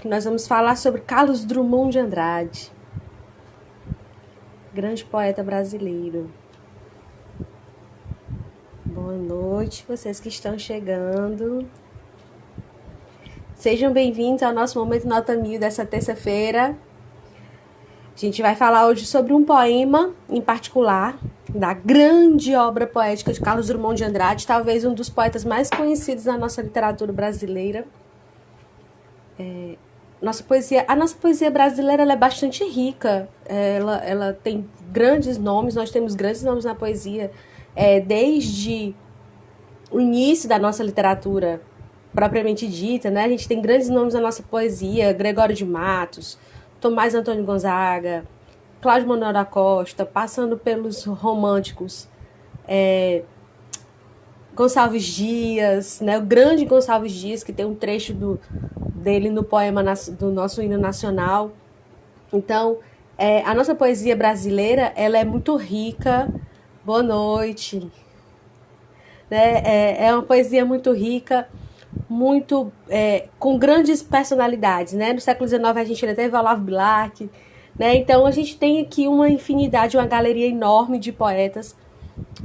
que nós vamos falar sobre Carlos Drummond de Andrade, grande poeta brasileiro. Boa noite, vocês que estão chegando. Sejam bem-vindos ao nosso Momento Nota 1000 dessa terça-feira. A gente vai falar hoje sobre um poema em particular, da grande obra poética de Carlos Drummond de Andrade, talvez um dos poetas mais conhecidos da nossa literatura brasileira. A nossa poesia brasileira ela é bastante rica, ela tem grandes nomes, nós temos grandes nomes na poesia, desde o início da nossa literatura propriamente dita, né? A gente tem grandes nomes na nossa poesia, Gregório de Matos, Tomás Antônio Gonzaga, Cláudio Manuel da Costa, passando pelos românticos, Gonçalves Dias, né? O grande Gonçalves Dias, que tem um trecho dele no poema do nosso hino nacional. Então, a nossa poesia brasileira ela é muito rica. Boa noite. Né? É uma poesia muito rica, muito com grandes personalidades, né? No século XIX a gente ainda teve Olavo Bilac, né? Então a gente tem aqui uma infinidade, uma galeria enorme de poetas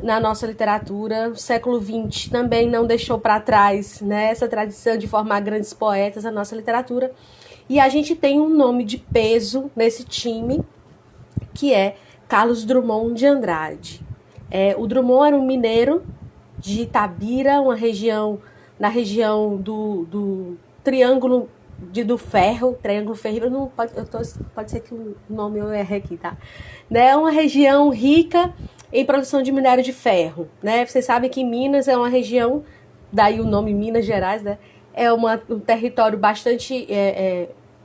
na nossa literatura. O século XX também não deixou para trás, né, essa tradição de formar grandes poetas na nossa literatura. E a gente tem um nome de peso nesse time, que é Carlos Drummond de Andrade. O Drummond era um mineiro de Itabira, na região do Triângulo do Ferro, Triângulo Ferreiro, pode ser que o nome eu erre aqui, tá? É uma região rica em produção de minério de ferro, né? Vocês sabem que Minas é uma região, daí o nome Minas Gerais, né? É um território bastante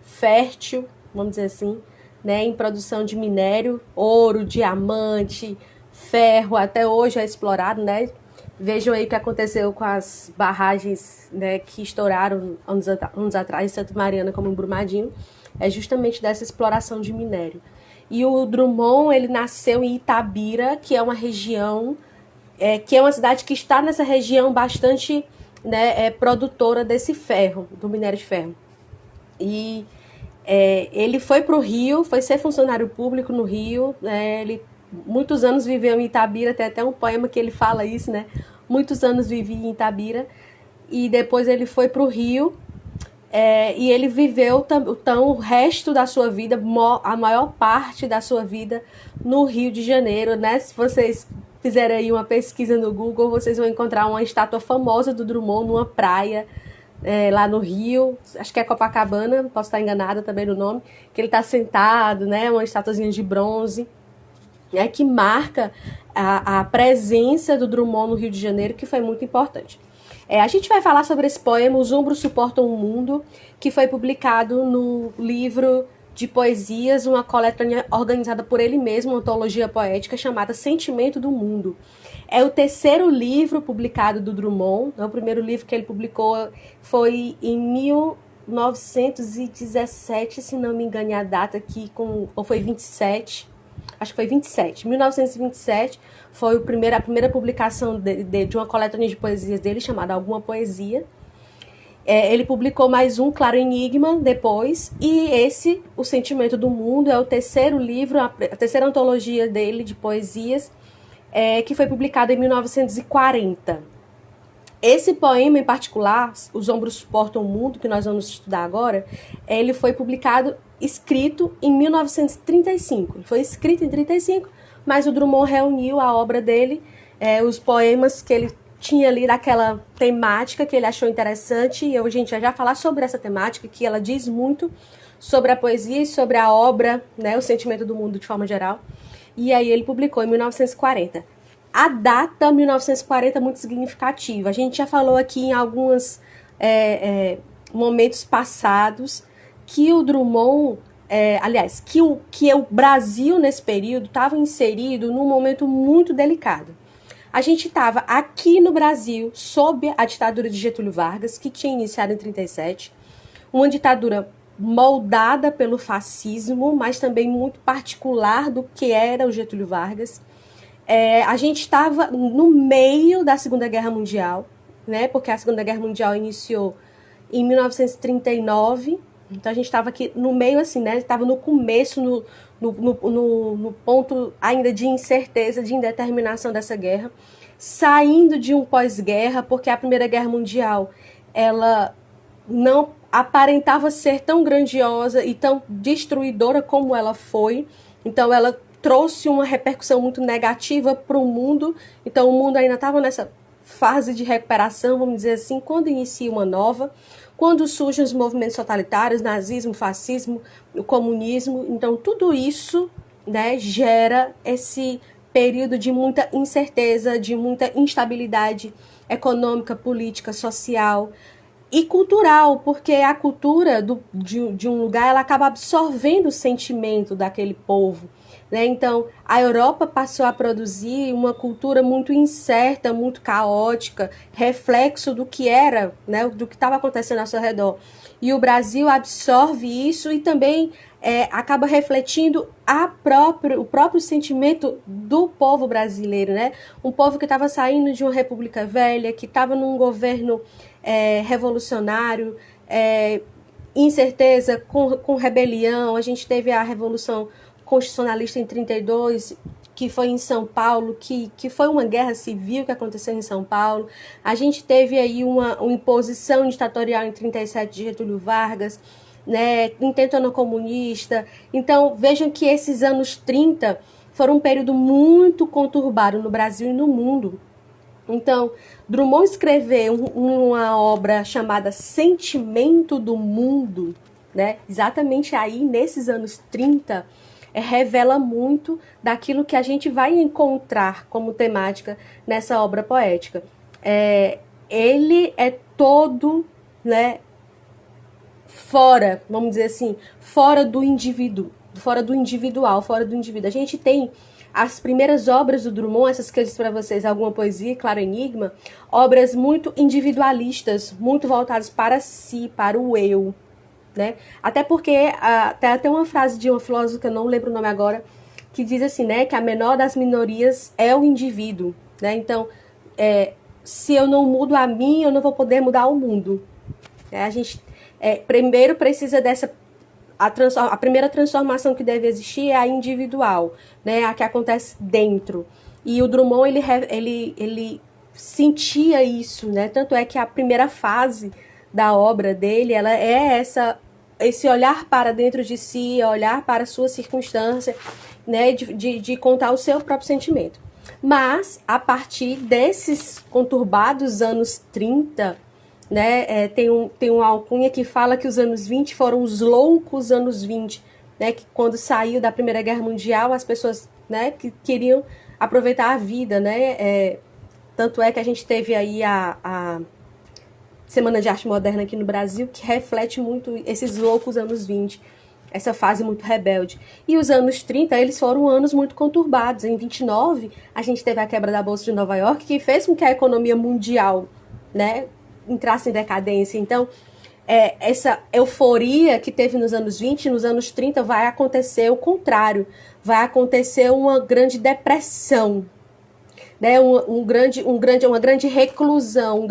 fértil, vamos dizer assim, né? Em produção de minério, ouro, diamante, ferro, até hoje é explorado, né? Vejam aí o que aconteceu com as barragens, né, que estouraram anos atrás em Santa Mariana, como em Brumadinho, é justamente dessa exploração de minério. E o Drummond, ele nasceu em Itabira, que é uma região, que é uma cidade que está nessa região bastante, né, produtora desse ferro, do minério de ferro. E ele foi para o Rio, foi ser funcionário público no Rio, ele muitos anos viveu em Itabira, tem até um poema que ele fala isso, né? Muitos anos vivi em Itabira, e depois ele foi para o Rio, e ele viveu então o resto da sua vida, a maior parte da sua vida, no Rio de Janeiro, né? Se vocês fizerem aí uma pesquisa no Google, vocês vão encontrar uma estátua famosa do Drummond numa praia, lá no Rio, acho que é Copacabana, posso estar enganada também no nome, que ele está sentado, né? Uma estatuazinha de bronze, que marca a presença do Drummond no Rio de Janeiro, que foi muito importante. A gente vai falar sobre esse poema, Os Ombros Suportam o Mundo, que foi publicado no livro de poesias, uma coletânea organizada por ele mesmo, uma antologia poética chamada Sentimento do Mundo. É o terceiro livro publicado do Drummond, o primeiro livro que ele publicou foi em 1917, se não me engano a data aqui, ou foi 27, acho que foi 27. 1927 foi a primeira publicação de uma coletânea de poesias dele, chamada Alguma Poesia. Ele publicou mais um, Claro Enigma, depois. E esse, O Sentimento do Mundo, é o terceiro livro, a terceira antologia dele de poesias, que foi publicado em 1940. Esse poema em particular, Os Ombros Suportam o Mundo, que nós vamos estudar agora, ele foi escrito em 1935. Ele foi escrito em 1935, mas o Drummond reuniu a obra dele, os poemas que ele tinha ali daquela temática que ele achou interessante, e a gente já falar sobre essa temática, que ela diz muito sobre a poesia e sobre a obra, né, o sentimento do mundo de forma geral. E aí ele publicou em 1940. A data 1940 é muito significativa. A gente já falou aqui em alguns momentos passados que o Drummond, que o Brasil nesse período estava inserido num momento muito delicado. A gente estava aqui no Brasil sob a ditadura de Getúlio Vargas, que tinha iniciado em 1937, uma ditadura moldada pelo fascismo, mas também muito particular do que era o Getúlio Vargas. A gente estava no meio da Segunda Guerra Mundial, né, porque a Segunda Guerra Mundial iniciou em 1939, Então a gente estava aqui no meio, assim, né? Estava no começo, no ponto ainda de incerteza, de indeterminação dessa guerra, saindo de um pós-guerra, porque a Primeira Guerra Mundial, ela não aparentava ser tão grandiosa e tão destruidora como ela foi. Então ela trouxe uma repercussão muito negativa para o mundo. Então o mundo ainda estava nessa fase de recuperação, vamos dizer assim, quando inicia uma nova, quando surgem os movimentos totalitários, nazismo, fascismo, o comunismo. Então tudo isso, né, gera esse período de muita incerteza, de muita instabilidade econômica, política, social e cultural, porque a cultura de um lugar, ela acaba absorvendo o sentimento daquele povo, né? Então, a Europa passou a produzir uma cultura muito incerta, muito caótica, reflexo do que era, né, do que estava acontecendo ao seu redor. E o Brasil absorve isso e também acaba refletindo o próprio sentimento do povo brasileiro, né? Um povo que estava saindo de uma república velha, que estava num governo revolucionário, incerteza, com rebelião. A gente teve a Revolução Constitucionalista em 32, que foi em São Paulo, que foi uma guerra civil que aconteceu em São Paulo. A gente teve aí uma imposição ditatorial em 37 de Getúlio Vargas, né, intento comunista. Então, vejam que esses anos 30 foram um período muito conturbado no Brasil e no mundo. Então, Drummond escreveu uma obra chamada Sentimento do Mundo, né, exatamente aí, nesses anos 30, revela muito daquilo que a gente vai encontrar como temática nessa obra poética. Ele é todo, né, fora, vamos dizer assim, fora do indivíduo, fora do individual, fora do indivíduo. A gente tem as primeiras obras do Drummond, essas que eu disse para vocês, Alguma Poesia, Claro Enigma, obras muito individualistas, muito voltadas para si, para o eu, né? Até porque tem até uma frase de uma filósofa, que eu não lembro o nome agora, que diz assim, né, que a menor das minorias é o indivíduo, né? Então, se eu não mudo a mim, eu não vou poder mudar o mundo. A gente primeiro precisa dessa... A primeira transformação que deve existir é a individual, né, a que acontece dentro. E o Drummond, ele sentia isso, né? Tanto é que a primeira fase da obra dele, ela é esse olhar para dentro de si, olhar para a sua circunstância, né, de contar o seu próprio sentimento. Mas, a partir desses conturbados anos 30, né, tem uma alcunha que fala que os anos 20 foram os loucos anos 20, né, que quando saiu da Primeira Guerra Mundial, as pessoas, né, que queriam aproveitar a vida, né, tanto é que a gente teve aí a Semana de Arte Moderna aqui no Brasil, que reflete muito esses loucos anos 20, essa fase muito rebelde. E os anos 30, eles foram anos muito conturbados. Em 29, a gente teve a quebra da Bolsa de Nova York, que fez com que a economia mundial, né, entrasse em decadência. Então, essa euforia que teve nos anos 20, nos anos 30 vai acontecer o contrário. Vai acontecer uma grande depressão, né, uma grande reclusão, um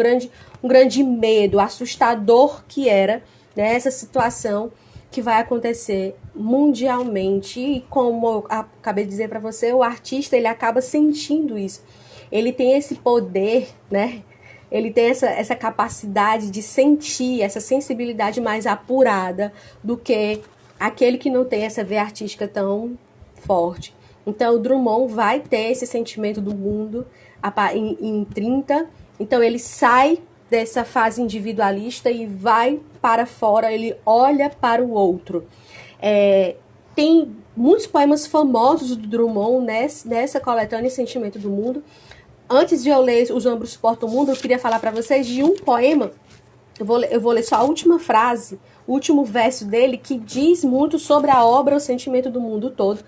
grande medo assustador que era, né, essa situação que vai acontecer mundialmente. E como eu acabei de dizer para você, o artista, ele acaba sentindo isso. Ele tem esse poder, né? Ele tem essa capacidade de sentir, essa sensibilidade mais apurada do que aquele que não tem essa veia artística tão forte. Então, o Drummond vai ter esse sentimento do mundo em 30. Então, ele sai dessa fase individualista e vai para fora, ele olha para o outro. Tem muitos poemas famosos do Drummond nessa coletânea Sentimento do Mundo. Antes de eu ler Os Ombros Suportam o Mundo, eu queria falar para vocês de um poema. Eu vou ler só a última frase, o último verso dele, que diz muito sobre a obra O Sentimento do Mundo todo,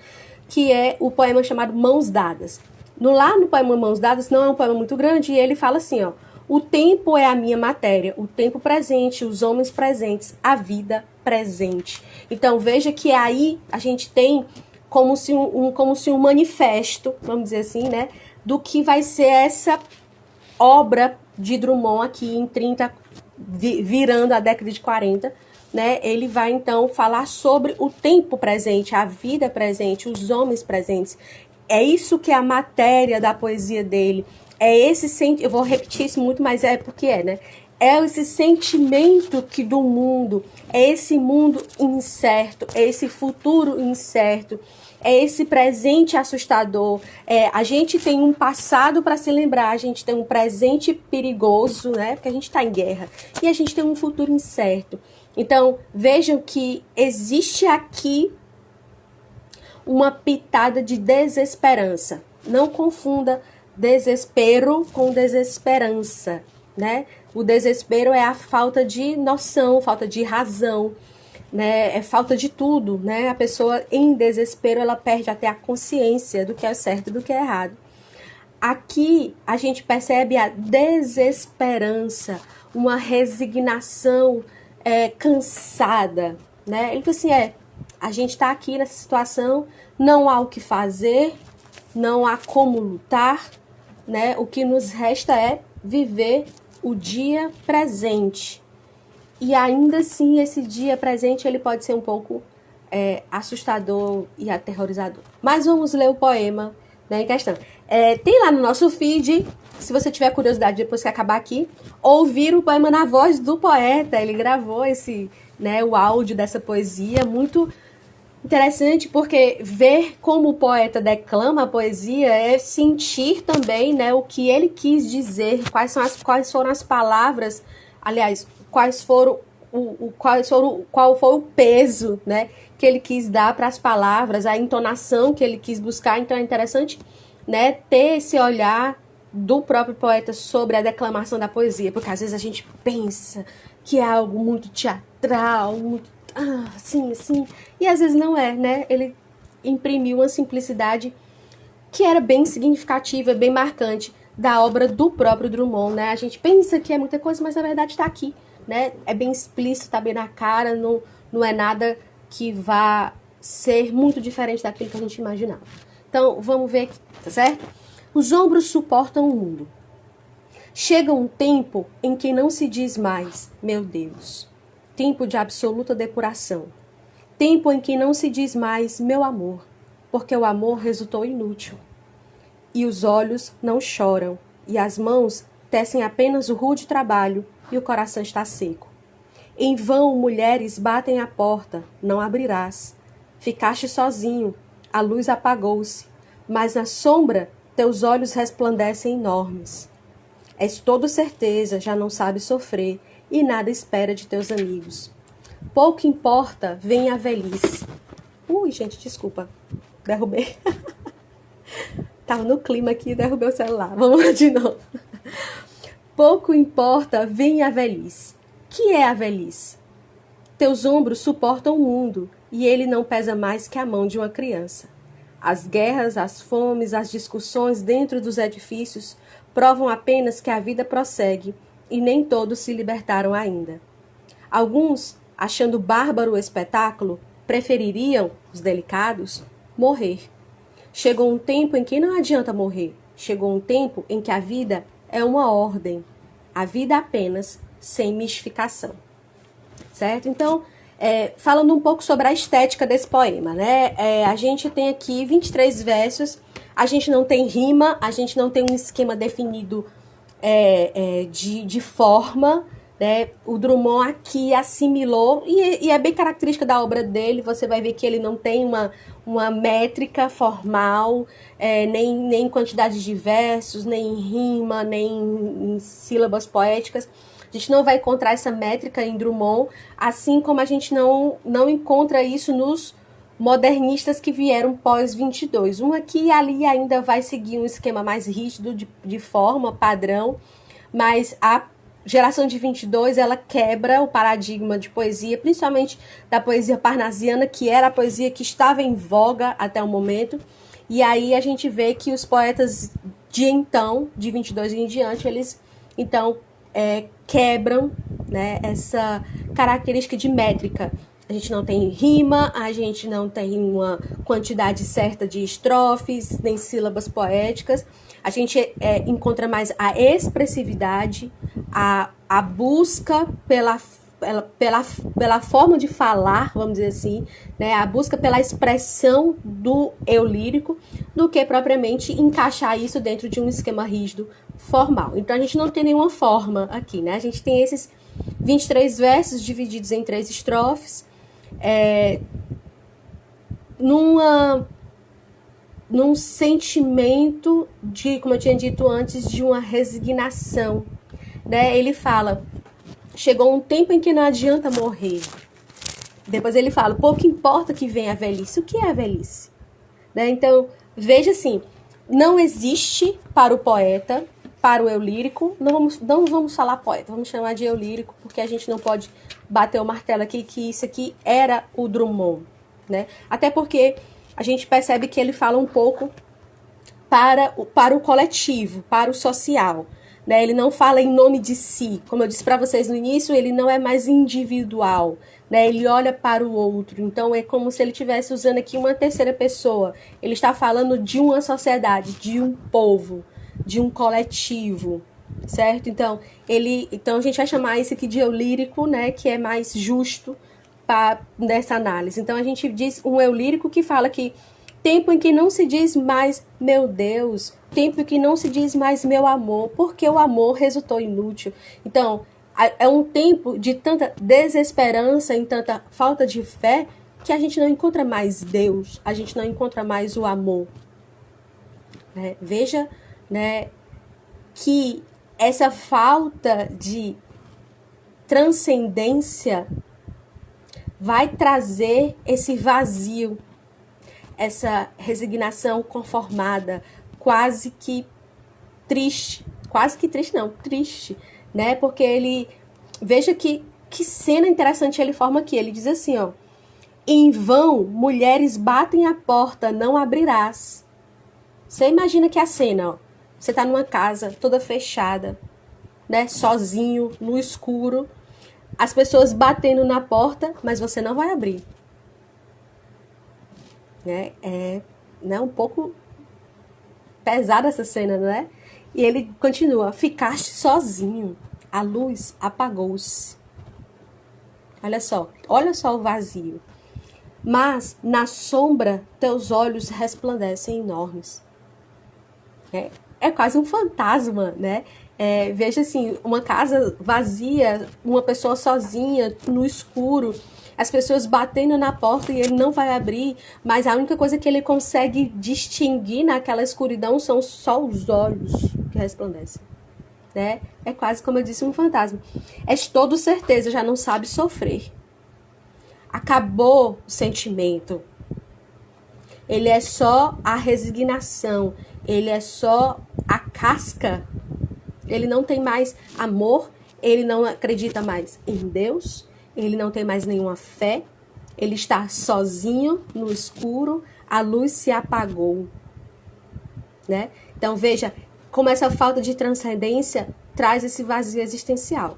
que é o poema chamado Mãos Dadas. Lá no poema Mãos Dadas, não é um poema muito grande, e ele fala assim, ó: o tempo é a minha matéria, o tempo presente, os homens presentes, a vida presente. Então veja que aí a gente tem como se um manifesto, vamos dizer assim, né, do que vai ser essa obra de Drummond aqui em 30, virando a década de 40, né? Ele vai então falar sobre o tempo presente, a vida presente, os homens presentes. É isso que é a matéria da poesia dele. É esse sentimento, eu vou repetir isso muito, mas é porque né? É esse sentimento que do mundo, é esse mundo incerto, é esse futuro incerto, é esse presente assustador. A gente tem um passado para se lembrar, a gente tem um presente perigoso, né? Porque a gente está em guerra, e a gente tem um futuro incerto. Então, vejam que existe aqui uma pitada de desesperança. Não confunda desespero com desesperança, né? O desespero é a falta de noção, falta de razão, né? É falta de tudo, né? A pessoa em desespero, ela perde até a consciência do que é certo e do que é errado. Aqui a gente percebe a desesperança, uma resignação cansada, né? Ele falou assim, a gente está aqui nessa situação, não há o que fazer, não há como lutar, né? O que nos resta é viver o dia presente. E ainda assim, esse dia presente, ele pode ser um pouco assustador e aterrorizador. Mas vamos ler o poema, né, em questão. Tem lá no nosso feed, se você tiver curiosidade, depois que acabar aqui, ouvir o poema na voz do poeta. Ele gravou o áudio dessa poesia, muito interessante, porque ver como o poeta declama a poesia é sentir também, né, o que ele quis dizer, quais foram as palavras, aliás, qual foi o peso, né, que ele quis dar para as palavras, a entonação que ele quis buscar. Então é interessante, né, ter esse olhar do próprio poeta sobre a declamação da poesia, porque às vezes a gente pensa que é algo muito teatral, muito assim, e às vezes não é, né? Ele imprimiu uma simplicidade que era bem significativa, bem marcante da obra do próprio Drummond, né? A gente pensa que é muita coisa, mas na verdade está aqui, né? É bem explícito, está bem na cara, não é nada que vá ser muito diferente daquilo que a gente imaginava. Então, vamos ver aqui, tá certo? Os ombros suportam o mundo. Chega um tempo em que não se diz mais, meu Deus. Tempo de absoluta depuração. Tempo em que não se diz mais, meu amor, porque o amor resultou inútil. E os olhos não choram, e as mãos tecem apenas o rude trabalho, e o coração está seco. Em vão, mulheres batem à porta, não abrirás. Ficaste sozinho, a luz apagou-se, mas na sombra teus olhos resplandecem enormes. És todo certeza, já não sabes sofrer, e nada espera de teus amigos. Pouco importa, vem a velhice. Ui, gente, desculpa. Derrubei. Tava no clima aqui, derrubei o celular. Vamos lá de novo. Pouco importa, vem a velhice. Que é a velhice? Teus ombros suportam o mundo, e ele não pesa mais que a mão de uma criança. As guerras, as fomes, as discussões dentro dos edifícios provam apenas que a vida prossegue, e nem todos se libertaram ainda. Alguns, achando bárbaro o espetáculo, prefeririam, os delicados, morrer. Chegou um tempo em que não adianta morrer. Chegou um tempo em que a vida é uma ordem. A vida apenas, sem mistificação. Certo? Então, falando um pouco sobre a estética desse poema, né? A gente tem aqui 23 versos, a gente não tem rima, a gente não tem um esquema definido de forma, né? O Drummond aqui assimilou, e é bem característica da obra dele. Você vai ver que ele não tem uma métrica formal, nem em quantidade de versos, nem em rima, nem em sílabas poéticas. A gente não vai encontrar essa métrica em Drummond, assim como a gente não encontra isso nos modernistas que vieram pós-22. Um aqui e ali ainda vai seguir um esquema mais rígido de forma, padrão, mas a geração de 22, ela quebra o paradigma de poesia, principalmente da poesia parnasiana, que era a poesia que estava em voga até o momento. E aí a gente vê que os poetas de então, de 22 em diante, eles então quebram, né, essa característica de métrica. A gente não tem rima, a gente não tem uma quantidade certa de estrofes, nem sílabas poéticas. A gente encontra mais a expressividade, a a busca pela forma de falar, vamos dizer assim, né, a busca pela expressão do eu lírico, do que propriamente encaixar isso dentro de um esquema rígido formal. Então a gente não tem nenhuma forma aqui, né? A gente tem esses 23 versos divididos em 3 estrofes, num sentimento de, como eu tinha dito antes, de uma resignação, né? Ele fala: chegou um tempo em que não adianta morrer. Depois ele fala: pouco importa que venha a velhice. O que é a velhice? Né? Então, veja assim, não existe para o poeta, para o eu lírico, não vamos falar poeta, vamos chamar de eu lírico, porque a gente não pode bater o martelo aqui que isso aqui era o Drummond, né? Até porque a gente percebe que ele fala um pouco para o coletivo, para o social, né? Ele não fala em nome de si. Como eu disse para vocês no início, ele não é mais individual, né? Ele olha para o outro. Então é como se ele estivesse usando aqui uma terceira pessoa. Ele está falando de uma sociedade, de um povo, de um coletivo, certo? Então a gente vai chamar isso aqui de eu lírico, né? Que é mais justo nessa análise. Então a gente diz um eu lírico que fala que tempo em que não se diz mais meu Deus, tempo em que não se diz mais meu amor, porque o amor resultou inútil. Então, é um tempo de tanta desesperança, em tanta falta de fé, que a gente não encontra mais Deus, a gente não encontra mais o amor. Né? Veja, né, que essa falta de transcendência vai trazer esse vazio, essa resignação conformada, quase que triste, né? Porque ele, veja que cena interessante ele forma aqui, ele diz assim, ó: em vão mulheres batem a porta, não abrirás. Você imagina que a cena, ó, você tá numa casa toda fechada, né? Sozinho, no escuro, as pessoas batendo na porta, mas você não vai abrir. É um pouco pesada essa cena, não é? E ele continua: ficaste sozinho, a luz apagou-se. Olha só o vazio. Mas na sombra teus olhos resplandecem enormes. É quase um fantasma, né? Veja assim, uma casa vazia, uma pessoa sozinha, no escuro, as pessoas batendo na porta e ele não vai abrir, mas a única coisa que ele consegue distinguir naquela escuridão são só os olhos que resplandecem, né? É quase, como eu disse, um fantasma. És todo certeza, já não sabe sofrer. Acabou o sentimento. Ele é só a resignação, ele é só a casca. Ele não tem mais amor, ele não acredita mais em Deus, ele não tem mais nenhuma fé, ele está sozinho no escuro, a luz se apagou, né? Então veja como essa falta de transcendência traz esse vazio existencial.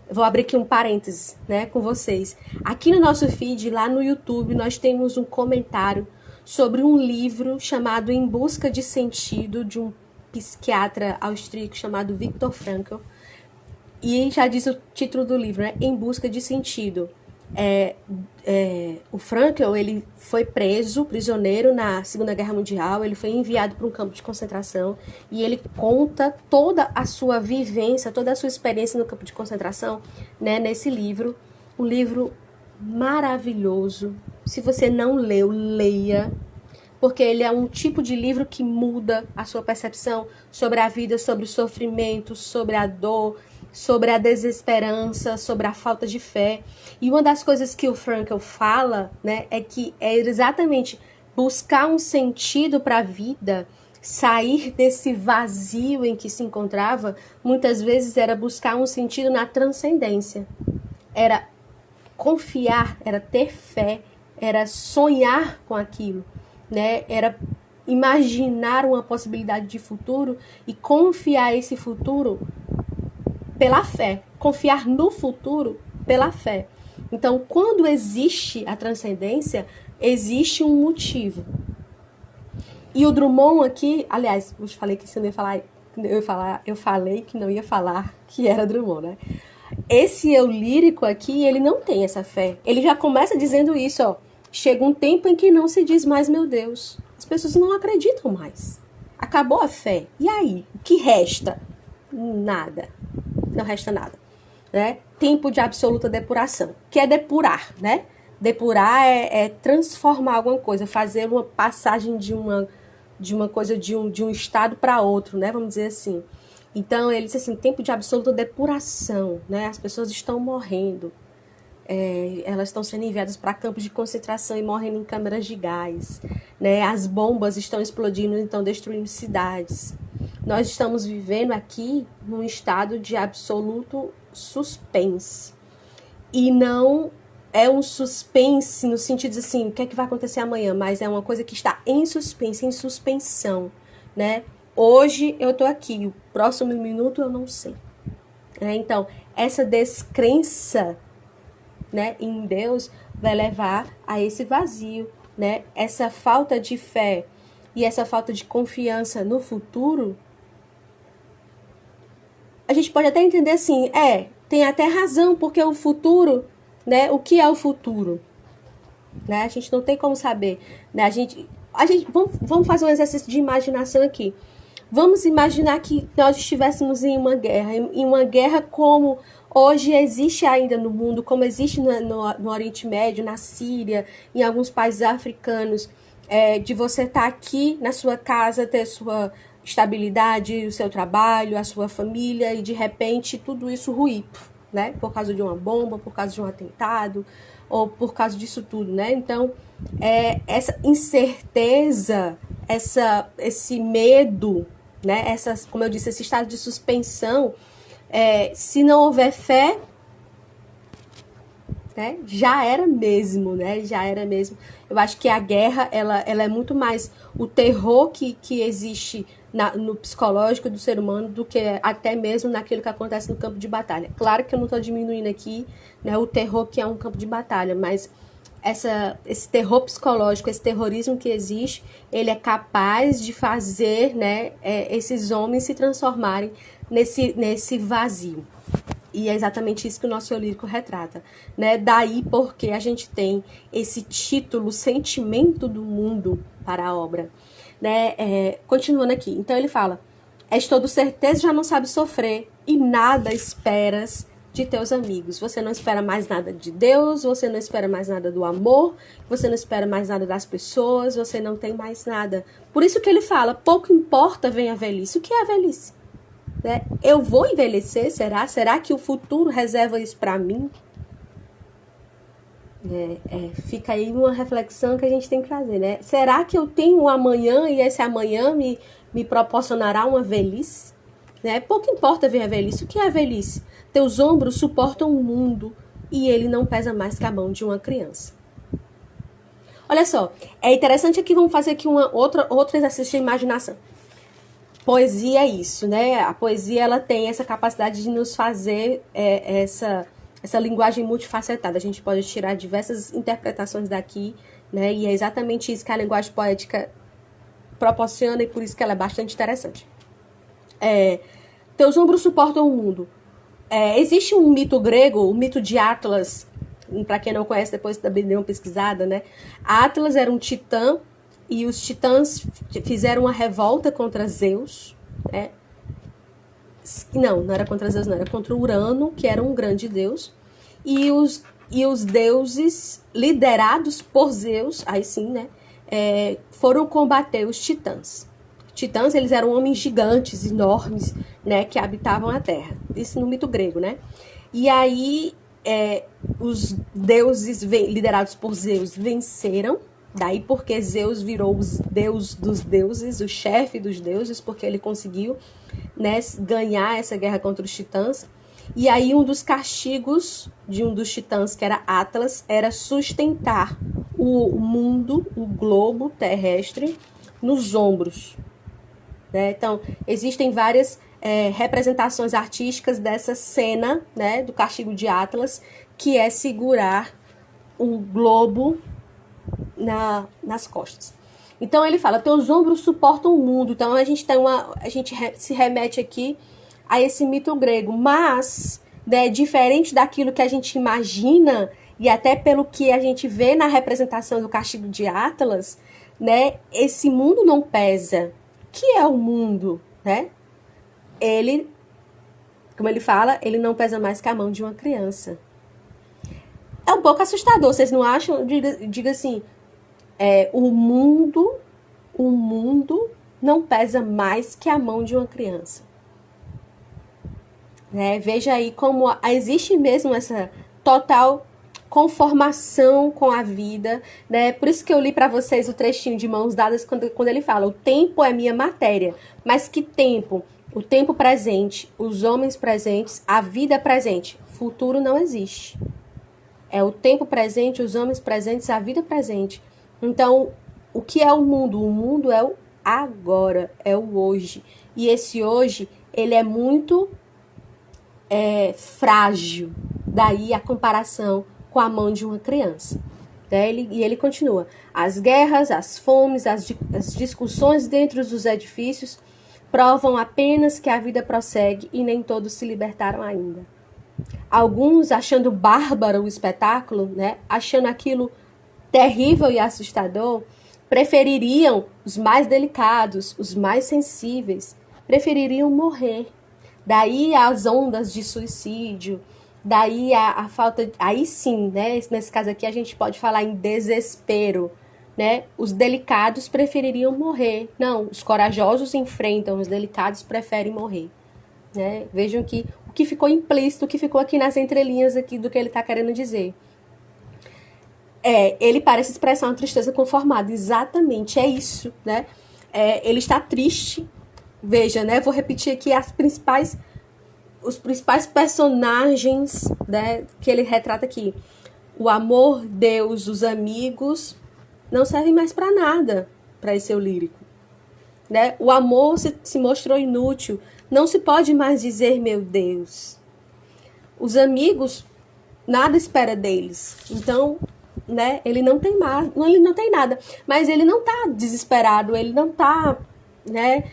Eu vou abrir aqui um parênteses, né, com vocês. Aqui no nosso feed, lá no YouTube, nós temos um comentário sobre um livro chamado Em Busca de Sentido, de um psiquiatra austríaco chamado Viktor Frankl. E já diz o título do livro, né? Em Busca de Sentido. O Frankl, ele foi prisioneiro na Segunda Guerra Mundial, ele foi enviado para um campo de concentração e ele conta toda a sua vivência, toda a sua experiência no campo de concentração, né, nesse livro. Um livro maravilhoso. Se você não leu, leia, porque ele é um tipo de livro que muda a sua percepção sobre a vida, sobre o sofrimento, sobre a dor, sobre a desesperança, sobre a falta de fé. E uma das coisas que o Frankl fala, né, é que é exatamente buscar um sentido para a vida, sair desse vazio em que se encontrava, muitas vezes era buscar um sentido na transcendência. Era confiar, era ter fé, era sonhar com aquilo, né? Era imaginar uma possibilidade de futuro e confiar esse futuro pela fé, confiar no futuro pela fé. Então, quando existe a transcendência, existe um motivo. E o Drummond aqui, aliás, eu falei que você não ia falar, eu falei que não ia falar que era Drummond, né? esse eu lírico aqui, ele não tem essa fé. Ele já começa dizendo isso, ó. Chega um tempo em que não se diz mais, meu Deus. As pessoas não acreditam mais. Acabou a fé. E aí? O que resta? Nada. Não resta nada. Né? Tempo de absoluta depuração. Que é depurar, né? Depurar é transformar alguma coisa, fazer uma passagem de uma coisa, de um estado para outro, né? Vamos dizer assim. Então, ele diz assim, tempo de absoluta depuração, né? As pessoas estão morrendo. Elas estão sendo enviadas para campos de concentração e morrendo em câmaras de gás, né? As bombas estão explodindo, então destruindo cidades. Nós estamos vivendo aqui num estado de absoluto suspense. E não é um suspense no sentido de assim, o que é que vai acontecer amanhã, mas é uma coisa que está em suspense, em suspensão, né? Hoje eu tô aqui, o próximo minuto eu não sei. Então, essa descrença, né, em Deus vai levar a esse vazio, né? Essa falta de fé e essa falta de confiança no futuro, a gente pode até entender assim, tem até razão, porque o futuro, né? O que é o futuro? Né? A gente não tem como saber, né? Vamos fazer um exercício de imaginação aqui. Vamos imaginar que nós estivéssemos em uma guerra como hoje existe ainda no mundo, como existe no Oriente Médio, na Síria, em alguns países africanos, de você estar aqui na sua casa, ter sua estabilidade, o seu trabalho, a sua família, e de repente tudo isso ruir, né? Por causa de uma bomba, por causa de um atentado, ou por causa disso tudo, né? Então, essa incerteza, esse medo, né? Como eu disse, esse estado de suspensão, se não houver fé, né? Já era mesmo, né? Já era mesmo. Eu acho que a guerra, ela é muito mais o terror que existe no psicológico do ser humano do que até mesmo naquilo que acontece no campo de batalha. Claro que eu não estou diminuindo aqui, né, o terror que é um campo de batalha, mas esse terror psicológico, esse terrorismo que existe, ele é capaz de fazer, né, esses homens se transformarem nesse vazio. E é exatamente isso que o nosso eu lírico retrata, né? Daí porque a gente tem esse título, Sentimento do Mundo, para a obra, né? Continuando aqui, então ele fala: és todo certeza, já não sabe sofrer, e nada esperas de teus amigos. Você não espera mais nada de Deus, você não espera mais nada do amor, você não espera mais nada das pessoas, você não tem mais nada. Por isso que ele fala, pouco importa vem a velhice. O que é a velhice? Né? Eu vou envelhecer, será? Será que o futuro reserva isso para mim? Fica aí uma reflexão que a gente tem que fazer, né? Será que eu tenho um amanhã e esse amanhã me proporcionará uma velhice? Né? Pouco importa ver a velhice. O que é a velhice? Teus ombros suportam o mundo e ele não pesa mais que a mão de uma criança. Olha só, é interessante aqui, vamos fazer aqui outro exercício de imaginação. Poesia é isso, né? A poesia, ela tem essa capacidade de nos fazer essa linguagem multifacetada. A gente pode tirar diversas interpretações daqui, né? E é exatamente isso que a linguagem poética proporciona e por isso que ela é bastante interessante. Teus ombros suportam o mundo. Existe um mito grego, o mito de Atlas. Para quem não conhece, depois também deu uma pesquisada, né? Atlas era um titã e os titãs fizeram uma revolta contra Zeus, né? Não era contra Zeus, não, era contra Urano, que era um grande deus. E os deuses, liderados por Zeus, aí sim, né? Foram combater os titãs. Titãs, eles eram homens gigantes, enormes, né? Que habitavam a Terra. Isso no mito grego, né? E aí, os deuses liderados por Zeus venceram. Daí porque Zeus virou os deus dos deuses, o chefe dos deuses, porque ele conseguiu, né, ganhar essa guerra contra os titãs. E aí um dos castigos de um dos titãs, que era Atlas, era sustentar o mundo, o globo terrestre, nos ombros. Né? Então, existem várias representações artísticas dessa cena, né, do castigo de Atlas, que é segurar um globo nas costas. Então ele fala, teus ombros suportam o mundo. Então a gente se remete aqui a esse mito grego, mas né, diferente daquilo que a gente imagina, e até pelo que a gente vê na representação do Castigo de Atlas, né, esse mundo não pesa. O que é o mundo, né? Ele, como ele fala, ele não pesa mais que a mão de uma criança. É um pouco assustador, vocês não acham? Diga assim, o mundo não pesa mais que a mão de uma criança. Né? Veja aí como existe mesmo essa total conformação com a vida, né? Por isso que eu li para vocês o trechinho de Mãos Dadas quando ele fala: o tempo é minha matéria. Mas que tempo? O tempo presente, os homens presentes, a vida presente. Futuro não existe. É o tempo presente, os homens presentes, a vida presente. Então, o que é o mundo? O mundo é o agora, é o hoje. E esse hoje, ele é muito frágil. Daí a comparação com a mão de uma criança. E ele continua: as guerras, as fomes, as discussões dentro dos edifícios provam apenas que a vida prossegue e nem todos se libertaram ainda. Alguns, achando bárbaro o espetáculo, né, achando aquilo terrível e assustador, prefeririam, os mais delicados, os mais sensíveis, prefeririam morrer. Daí as ondas de suicídio, daí a falta... Aí sim, né, nesse caso aqui a gente pode falar em desespero, né? Os delicados prefeririam morrer. Não, os corajosos enfrentam, os delicados preferem morrer. Né? Vejam que o que ficou implícito, o que ficou aqui nas entrelinhas aqui do que ele está querendo dizer. Ele parece expressar uma tristeza conformada, exatamente, é isso, né? Ele está triste, veja, né? Vou repetir aqui os principais personagens, né, que ele retrata aqui. O amor, Deus, os amigos, não servem mais para nada para esse eu lírico. Né? O amor se mostrou inútil, não se pode mais dizer meu Deus. Os amigos, nada espera deles. Então, né, ele não tem nada, mas ele não está desesperado, ele não está, né,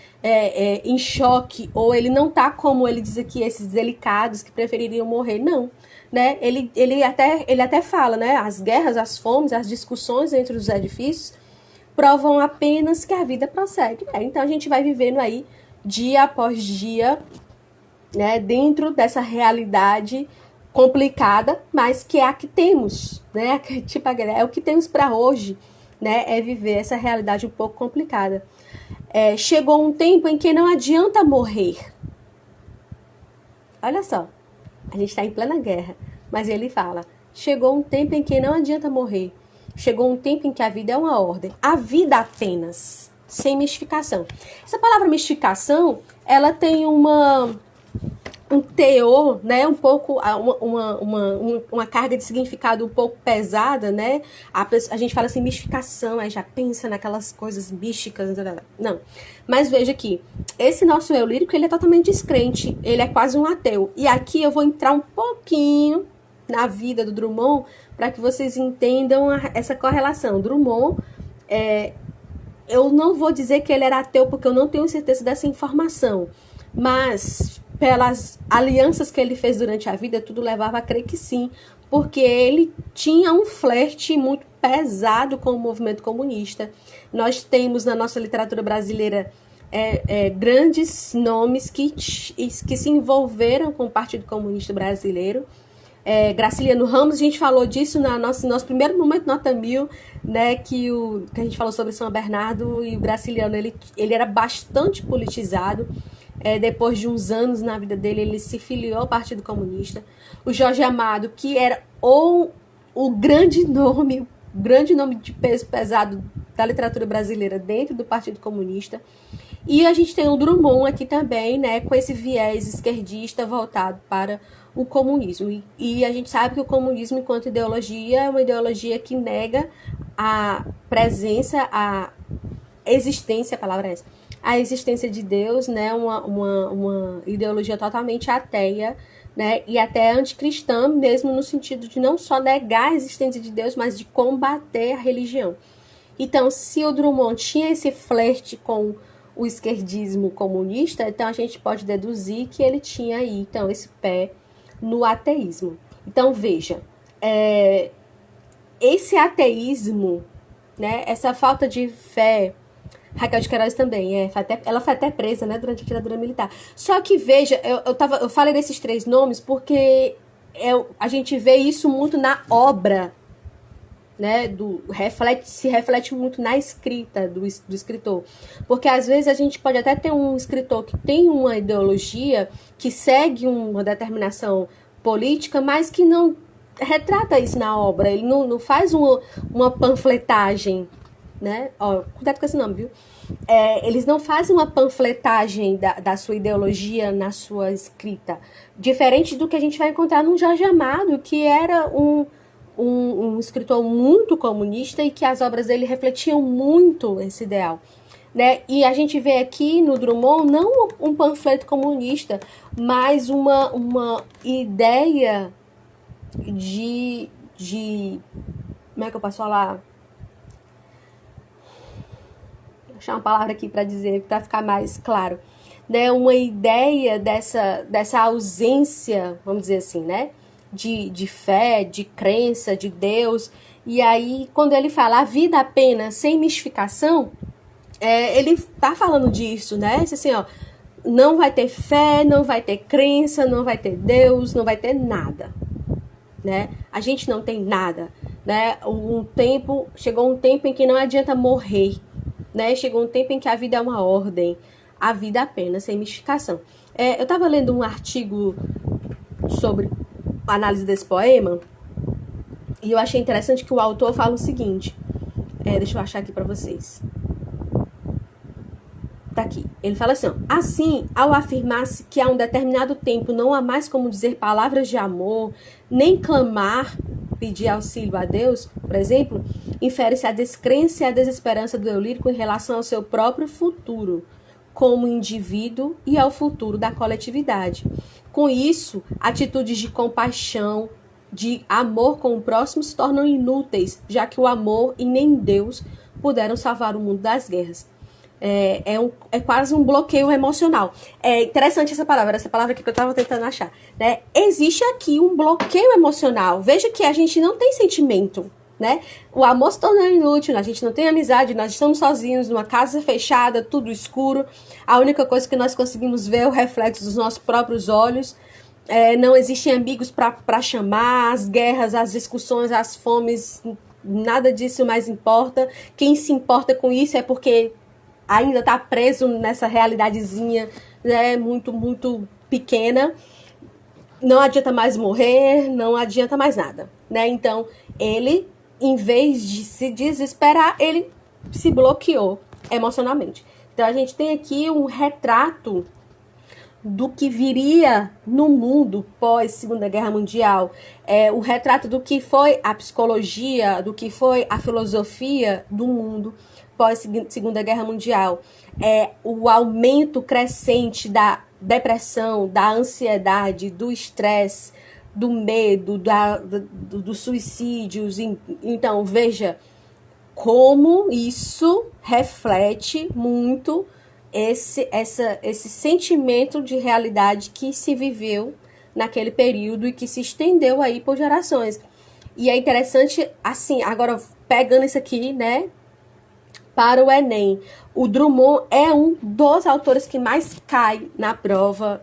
em choque, ou ele não está como ele diz aqui, esses delicados que prefeririam morrer, não. Né? Ele até fala, né, as guerras, as fomes, as discussões entre os edifícios provam apenas que a vida prossegue. Então a gente vai vivendo aí dia após dia, né, dentro dessa realidade complicada, mas que é a que temos, né? Tipo, é o que temos para hoje, né? É viver essa realidade um pouco complicada. Chegou um tempo em que não adianta morrer. Olha só, a gente está em plena guerra, mas ele fala: chegou um tempo em que não adianta morrer. Chegou um tempo em que a vida é uma ordem. A vida apenas, sem mistificação. Essa palavra mistificação, ela tem um teor, né, um pouco, uma carga de significado um pouco pesada, né? A gente fala assim, mistificação, aí já pensa naquelas coisas místicas. Não. Mas veja aqui, esse nosso eu lírico, ele é totalmente descrente, ele é quase um ateu. E aqui eu vou entrar um pouquinho na vida do Drummond, para que vocês entendam essa correlação. Drummond, eu não vou dizer que ele era ateu, porque eu não tenho certeza dessa informação, mas pelas alianças que ele fez durante a vida, tudo levava a crer que sim, porque ele tinha um flerte muito pesado com o movimento comunista. Nós temos na nossa literatura brasileira grandes nomes que se envolveram com o Partido Comunista Brasileiro. Graciliano Ramos, a gente falou disso no nosso primeiro momento Nota 1000, né, que a gente falou sobre São Bernardo, e o Graciliano, ele era bastante politizado. Depois de uns anos na vida dele, ele se filiou ao Partido Comunista. O Jorge Amado, que era o grande nome de peso pesado da literatura brasileira dentro do Partido Comunista. E a gente tem o Drummond aqui também, né, com esse viés esquerdista voltado para o comunismo. E a gente sabe que o comunismo, enquanto ideologia, é uma ideologia que nega a presença, a existência, a palavra é essa, a existência de Deus, né, uma ideologia totalmente ateia, né, e até anticristã, mesmo no sentido de não só negar a existência de Deus, mas de combater a religião. Então, se o Drummond tinha esse flerte com o esquerdismo comunista, então a gente pode deduzir que ele tinha aí, então, esse pé no ateísmo. Então, veja, esse ateísmo, né, essa falta de fé, Raquel de Queiroz também, ela foi até presa, né, durante a ditadura militar. Só que, veja, eu falei desses 3 nomes porque a gente vê isso muito na obra, né, se reflete muito na escrita do escritor. Porque às vezes a gente pode até ter um escritor que tem uma ideologia, que segue uma determinação política, mas que não retrata isso na obra. Ele não faz uma panfletagem, né? Ó, cuidado com esse nome, viu? Eles não fazem uma panfletagem da sua ideologia na sua escrita. Diferente do que a gente vai encontrar num Jorge Amado, que era um escritor muito comunista e que as obras dele refletiam muito esse ideal. Né? E a gente vê aqui no Drummond não um panfleto comunista, mas uma ideia de como é que eu posso falar? Vou achar uma palavra aqui para dizer, para ficar mais claro. Né? Uma ideia dessa ausência, vamos dizer assim, né? De fé, de crença, de Deus. E aí, quando ele fala a vida apenas sem mistificação, ele tá falando disso, né? Assim, ó, não vai ter fé, não vai ter crença, não vai ter Deus, não vai ter nada, né? A gente não tem nada, né? Chegou um tempo em que não adianta morrer, né? Chegou um tempo em que a vida é uma ordem, a vida apenas sem mistificação. Eu tava lendo um artigo sobre a análise desse poema e eu achei interessante que o autor fala o seguinte, deixa eu achar aqui para vocês. Tá aqui. Ele fala assim, ó, assim, ao afirmar-se que a um determinado tempo não há mais como dizer palavras de amor, nem clamar, pedir auxílio a Deus, por exemplo, infere-se a descrença e a desesperança do eu lírico em relação ao seu próprio futuro, como indivíduo e ao futuro da coletividade. Com isso, atitudes de compaixão, de amor com o próximo se tornam inúteis, já que o amor e nem Deus puderam salvar o mundo das guerras. É quase um bloqueio emocional. É interessante essa palavra aqui que eu estava tentando achar, né? Existe aqui um bloqueio emocional. Veja que a gente não tem sentimento, né? O amor se torna inútil, a gente não tem amizade, nós estamos sozinhos numa casa fechada, tudo escuro. A única coisa que nós conseguimos ver é o reflexo dos nossos próprios olhos. Não existem amigos para chamar, as guerras, as discussões, as fomes, nada disso mais importa. Quem se importa com isso é porque ainda está preso nessa realidadezinha, né, muito, muito pequena. Não adianta mais morrer, não adianta mais nada, né? Então, ele, em vez de se desesperar, ele se bloqueou emocionalmente. Então, a gente tem aqui um retrato do que viria no mundo pós Segunda Guerra Mundial, o retrato do que foi a psicologia, do que foi a filosofia do mundo pós Segunda Guerra Mundial, o aumento crescente da depressão, da ansiedade, do estresse, do medo, dos suicídios. Então, veja como isso reflete muito esse sentimento de realidade que se viveu naquele período e que se estendeu aí por gerações. E é interessante, assim, agora pegando isso aqui, né, para o Enem, o Drummond é um dos autores que mais cai na prova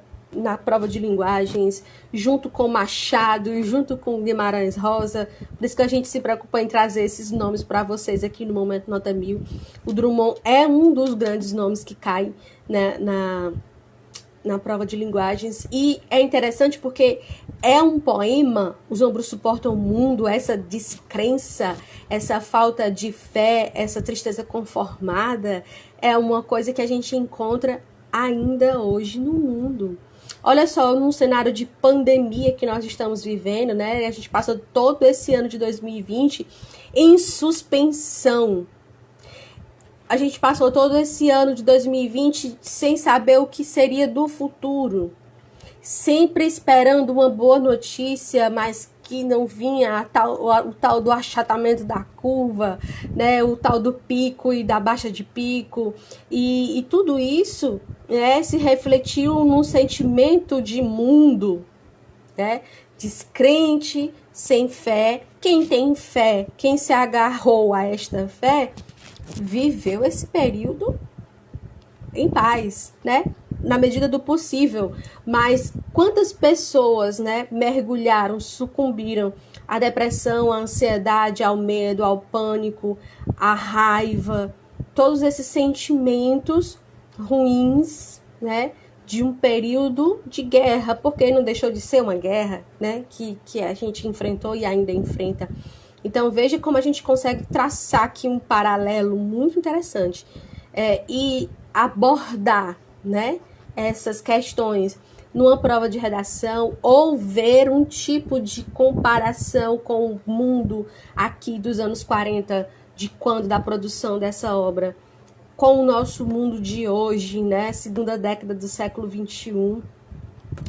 de linguagens, junto com Machado e junto com Guimarães Rosa. Por isso que a gente se preocupa em trazer esses nomes para vocês aqui no Momento Nota 1000. O Drummond é um dos grandes nomes que cai, né, na prova de linguagens. E é interessante porque é um poema, Os Ombros Suportam o Mundo, essa descrença, essa falta de fé, essa tristeza conformada, é uma coisa que a gente encontra ainda hoje no mundo. Olha só, num cenário de pandemia que nós estamos vivendo, né? A gente passa todo esse ano de 2020 em suspensão. A gente passou todo esse ano de 2020 sem saber o que seria do futuro. Sempre esperando uma boa notícia, mas que não vinha o tal do achatamento da curva, né? O tal do pico e da baixa de pico. E tudo isso, né, se refletiu num sentimento de mundo né? Descrente, sem fé. Quem tem fé, quem se agarrou a esta fé, viveu esse período em paz, né? Na medida do possível. Mas quantas pessoas, né, mergulharam, sucumbiram à depressão, à ansiedade, ao medo, ao pânico, à raiva, todos esses sentimentos ruins, né, de um período de guerra, porque não deixou de ser uma guerra, né, que a gente enfrentou e ainda enfrenta. Então veja como a gente consegue traçar aqui um paralelo muito interessante e abordar, né, essas questões numa prova de redação ou ver um tipo de comparação com o mundo aqui dos anos 40, de quando da produção dessa obra, com o nosso mundo de hoje, né, segunda década do século XXI,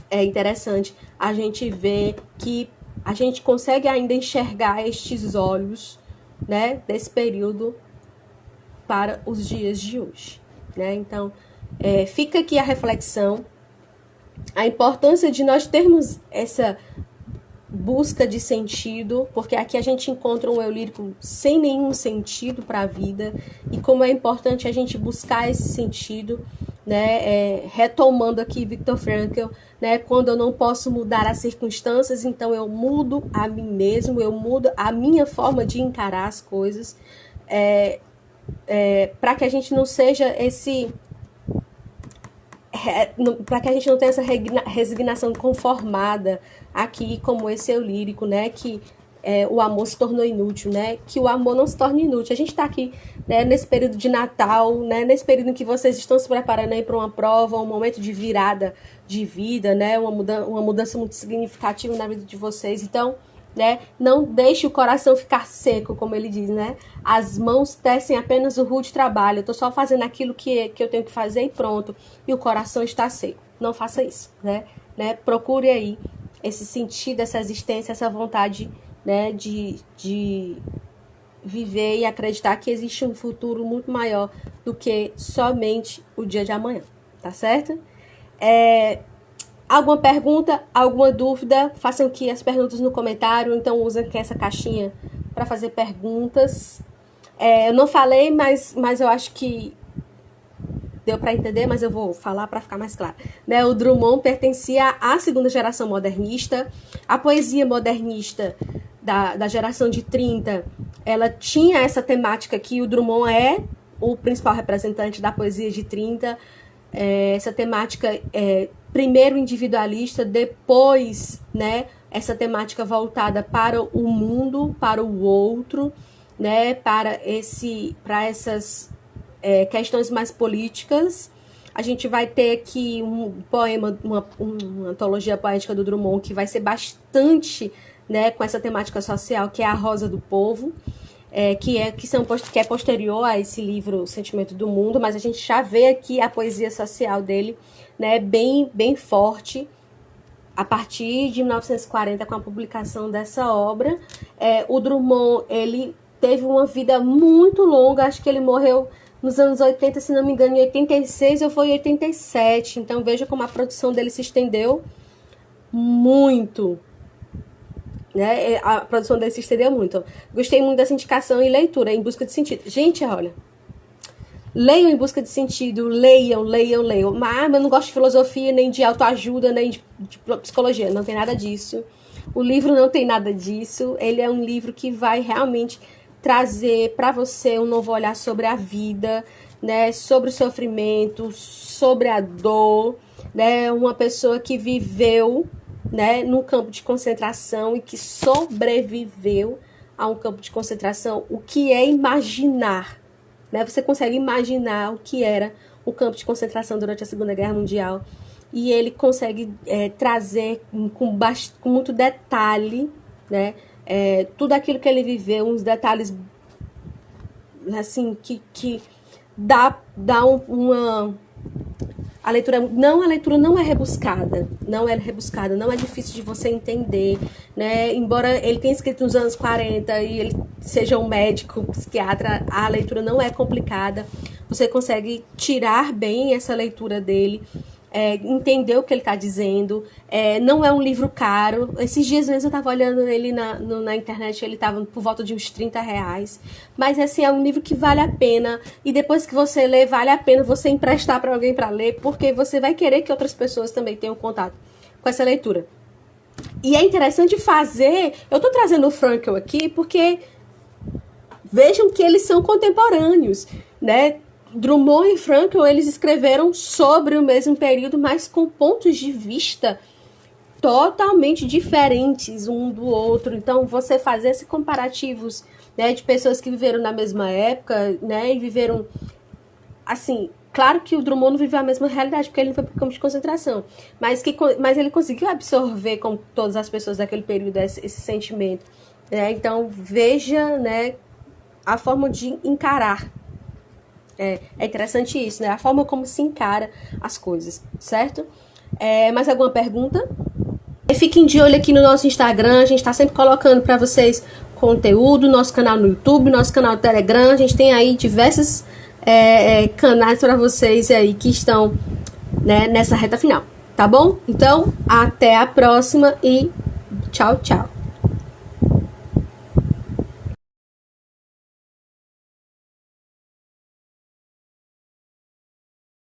é interessante a gente ver que a gente consegue ainda enxergar estes olhos, né, desse período para os dias de hoje, né? Então, fica aqui a reflexão, a importância de nós termos essa busca de sentido, porque aqui a gente encontra um eu lírico sem nenhum sentido para a vida, e como é importante a gente buscar esse sentido, né? Retomando aqui Viktor Frankl, né? Quando eu não posso mudar as circunstâncias, então eu mudo a mim mesmo, eu mudo a minha forma de encarar as coisas, para que a gente não seja esse... para que a gente não tenha essa resignação conformada aqui, como esse eu lírico, né, que o amor se tornou inútil, né, que o amor não se torne inútil. A gente está aqui, né, nesse período de Natal, né, nesse período em que vocês estão se preparando aí para uma prova, um momento de virada de vida, né, uma mudança muito significativa na vida de vocês. Então, né, não deixe o coração ficar seco, como ele diz, né? As mãos tecem apenas o rude trabalho. Eu tô só fazendo aquilo que eu tenho que fazer e pronto. E o coração está seco. Não faça isso, né? Procure aí esse sentido, essa existência, essa vontade, né, de viver e acreditar que existe um futuro muito maior do que somente o dia de amanhã, tá certo? Alguma pergunta, alguma dúvida, façam aqui as perguntas no comentário, então usem aqui essa caixinha para fazer perguntas. Eu não falei, mas eu acho que deu para entender, mas eu vou falar para ficar mais claro. Né? O Drummond pertencia à segunda geração modernista. A poesia modernista da geração de 30, ela tinha essa temática que o Drummond é o principal representante da poesia de 30, essa temática primeiro individualista, depois, né, essa temática voltada para o mundo, para o outro, né, para essas questões mais políticas. A gente vai ter aqui um poema, uma antologia poética do Drummond que vai ser bastante, né, com essa temática social, que é A Rosa do Povo, que é posterior a esse livro O Sentimento do Mundo, mas a gente já vê aqui a poesia social dele, né, bem forte, a partir de 1940, com a publicação dessa obra. O Drummond, ele teve uma vida muito longa, acho que ele morreu nos anos 80, se não me engano, em 86 ou foi em 87, então veja como a produção dele se estendeu muito, né? A produção dele se estendeu muito. Gostei muito dessa indicação e leitura, Em Busca de Sentido. Gente, olha, leiam Em Busca de Sentido, leiam. Mas eu não gosto de filosofia, nem de autoajuda, nem de psicologia, não tem nada disso. O livro não tem nada disso, ele é um livro que vai realmente trazer para você um novo olhar sobre a vida, né, sobre o sofrimento, sobre a dor, né, uma pessoa que viveu, né, num campo de concentração e que sobreviveu a um campo de concentração. O que é imaginar, né? Você consegue imaginar o que era o campo de concentração durante a Segunda Guerra Mundial, e ele consegue trazer com muito detalhe, né, tudo aquilo que ele viveu, uns detalhes assim que dá uma... A leitura não é rebuscada, não é difícil de você entender, né? Embora ele tenha escrito nos anos 40 e ele seja um médico, psiquiatra, a leitura não é complicada. Você consegue tirar bem essa leitura dele entender o que ele está dizendo. Não é um livro caro. Esses dias mesmo eu estava olhando ele na internet, ele estava por volta de uns R$30. Mas assim, é um livro que vale a pena. E depois que você lê, vale a pena você emprestar para alguém para ler, porque você vai querer que outras pessoas também tenham contato com essa leitura. E é interessante fazer... Eu estou trazendo o Frankl aqui porque vejam que eles são contemporâneos, né? Drummond e Frankl, eles escreveram sobre o mesmo período, mas com pontos de vista totalmente diferentes um do outro. Então, você fazer esses comparativos, né, de pessoas que viveram na mesma época, né, e viveram, assim, claro que o Drummond não viveu a mesma realidade, porque ele não foi para o campo de concentração, mas ele conseguiu absorver, como todas as pessoas daquele período, esse sentimento, né? Então, veja, né, a forma de encarar. É interessante isso, né? A forma como se encara as coisas, certo? Mais alguma pergunta? Fiquem de olho aqui no nosso Instagram, a gente está sempre colocando para vocês conteúdo, nosso canal no YouTube, nosso canal no Telegram, a gente tem aí diversos canais para vocês aí que estão, né, nessa reta final, tá bom? Então, até a próxima e tchau, tchau.